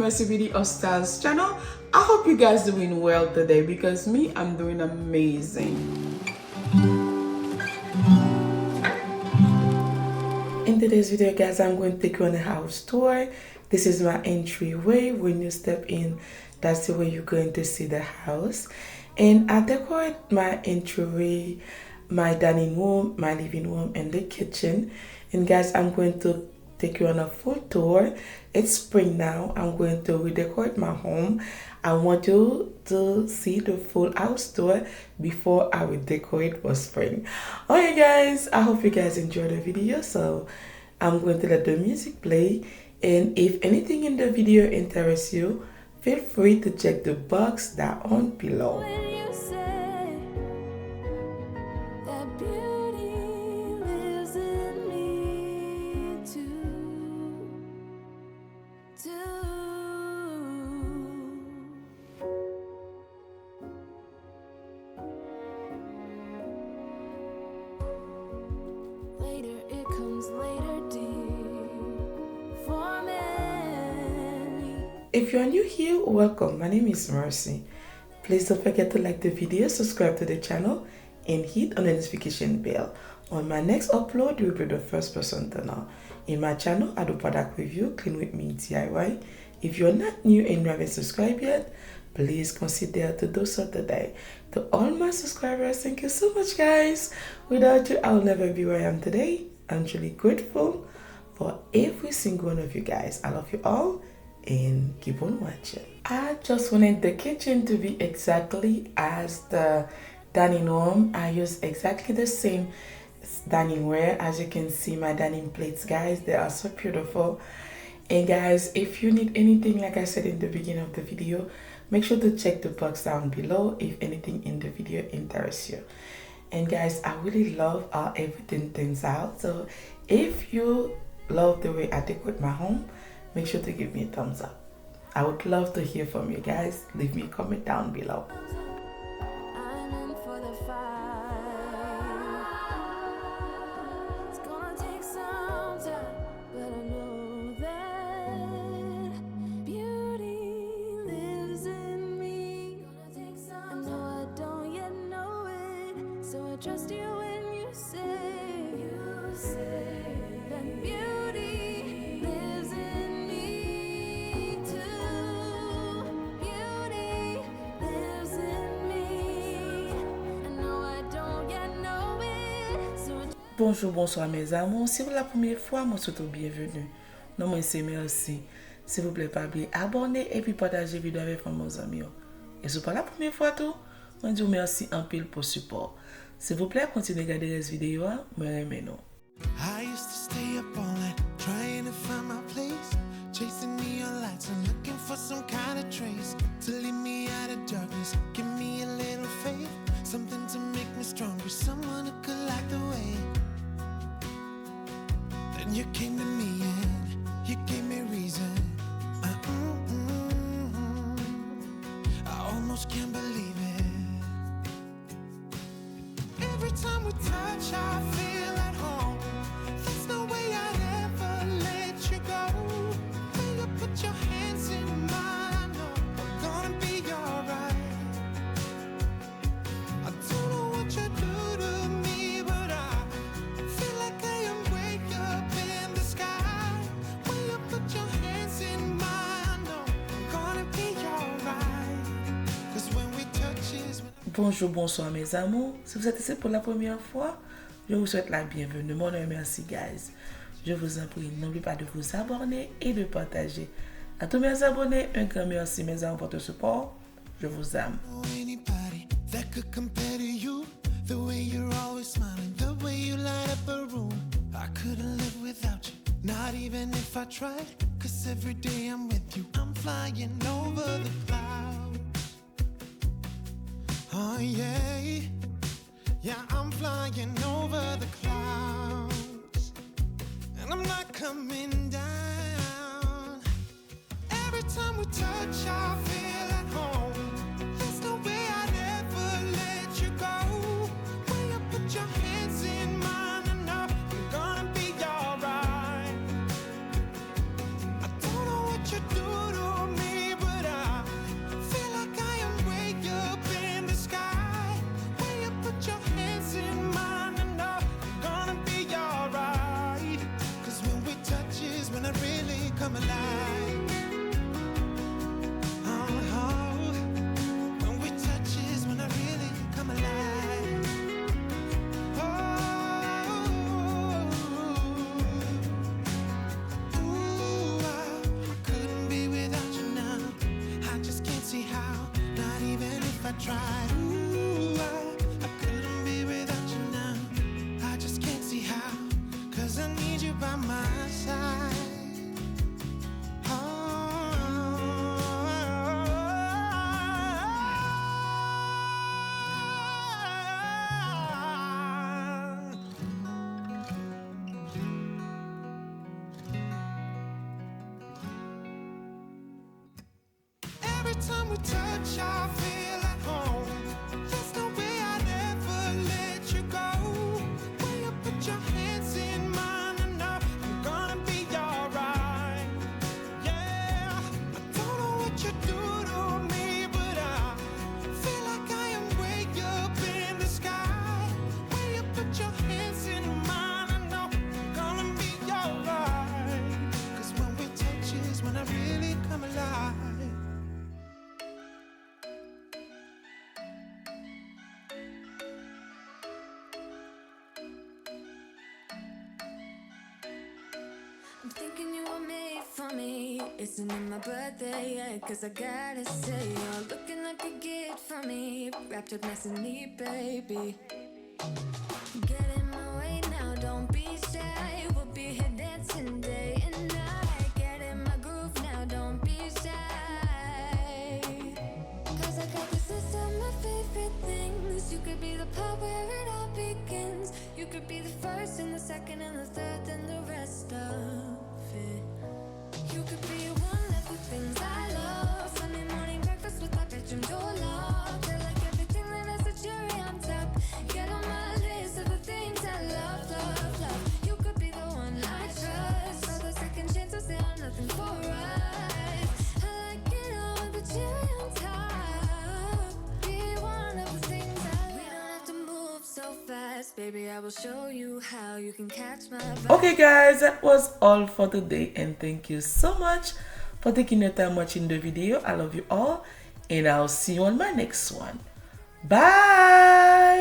Mercy Beauty or Styles channel. I hope you guys doing well today because me, I'm doing amazing. In today's video, guys, I'm going to take you on a house tour. This is my entryway. When you step in, that's the way you're going to see the house. And I decorate my entryway, my dining room, my living room, and the kitchen. And guys, I'm going to take you on a full tour. It's spring now. I'm going to redecorate my home. I want you to see the full house tour before I redecorate for spring. Okay guys, I hope you guys enjoyed the video. So I'm going to let the music play. And if anything in the video interests you, feel free to check the box down on below. If you're new here, welcome. My name is Mercy. Please don't forget to like the video, subscribe to the channel, and hit on the notification bell. On my next upload, you'll be the first person to know. In my channel, I do product review, clean with me, DIY. If you're not new and you haven't subscribed yet, please consider to do so today. To all my subscribers, thank you so much, guys. Without you, I'll never be where I am today. I'm truly grateful for every single one of you guys. I love you all. And keep on watching. I just wanted the kitchen to be exactly as the dining room. I use exactly the same diningware. As you can see, my dining plates, guys, they are so beautiful. And guys, if you need anything, like I said in the beginning of the video, make sure to check the box down below if anything in the video interests you. And guys, I really love how everything turns out. So if you love the way I decorate my home, make sure to give me a thumbs up. I would love to hear from you guys. Leave me a comment down below. Trust you when you say that beauty lives in me too. Beauty lives in me. I know I don't yet know it. So Bonjour, bonsoir mes amours. Si vous la première fois, moi souhaite bienvenue. Non, moi c'est merci. S'il vous plaît, pas oublier abonner et puis partager vidéo avec vos amis. Et si pas la première fois tout, moi dis merci en pile pour support. S'il vous plaît, continuez à regarder les vidéos. Moi aimez nous. I used to stay up all night trying to find my place, chasing neon lights and looking for some kind of trace to lead me out of darkness. Give me a little faith, something to make me stronger, someone who could light the way. Then you came to me and you gave me reason. I almost can't believe it. Every time we touch, I feel at home. There's no way I'd ever let you go. When you put your hands in mine, I know I'm gonna be alright. I don't know what you do to me, but I feel like I am way up in the sky. When you put your hands in mine, I know I'm gonna be alright. 'Cause when we touch is when Bonjour, bonsoir mes amours. Si vous êtes ici pour la première fois, je vous souhaite la bienvenue. Mon nom est Merci, guys. Je vous en prie, n'oubliez pas de vous abonner et de partager. À tous mes abonnés, un grand merci mes amours pour votre support. Je vous aime. anybody that could compare to you. The way you're always smiling, the way you light up a room. I couldn't live without you, not even if I tried. 'Cause every day I'm with you, I'm flying over the clouds. Oh yeah, yeah, I'm flying over the clouds. And I'm not coming down. Every time we touch, I feel at home. There's no way I'd ever let you go. When you put your hands in mine, I know I'm gonna be alright. I don't know what you do to me. tried. Ooh, I couldn't be without you now. I just can't see how, 'cause I need you by my side. Every time we touch, I feel at home. There's no way I'd ever let you go. When you put your hands in mine, I know I'm gonna be alright. Yeah, I don't know what you do to me, but I feel like I am way up in the sky. When you put your hands in mine, I know I'm gonna be alright. 'Cause when we touch is when I really come alive. I'm thinking you were made for me. Isn't it my birthday yet? 'Cause I gotta say, you're looking like a gift for me. Wrapped up nice and neat, baby. Get in my way now, don't be shy. We'll be here dancing day and night. Get in my groove now, don't be shy. 'Cause I got this list of my favorite things. You could be the part where it all begins. You could be the first and the second and the third and the rest of it. You could be one of the things I love. Sunday morning breakfast with my bedroom door locked. I like everything that has a cherry on top. Get on my list of the things I love, love, love. You could be the one I trust. For the second chances, they are nothing for us. I like it all with the cherry on top. Be one of the things I love. We don't have to move so fast, baby. I will show you how you can catch my vibe. Okay guys, that was all for today, and thank you so much for taking your time watching the video. I love you all, and I'll see you on my next one. Bye.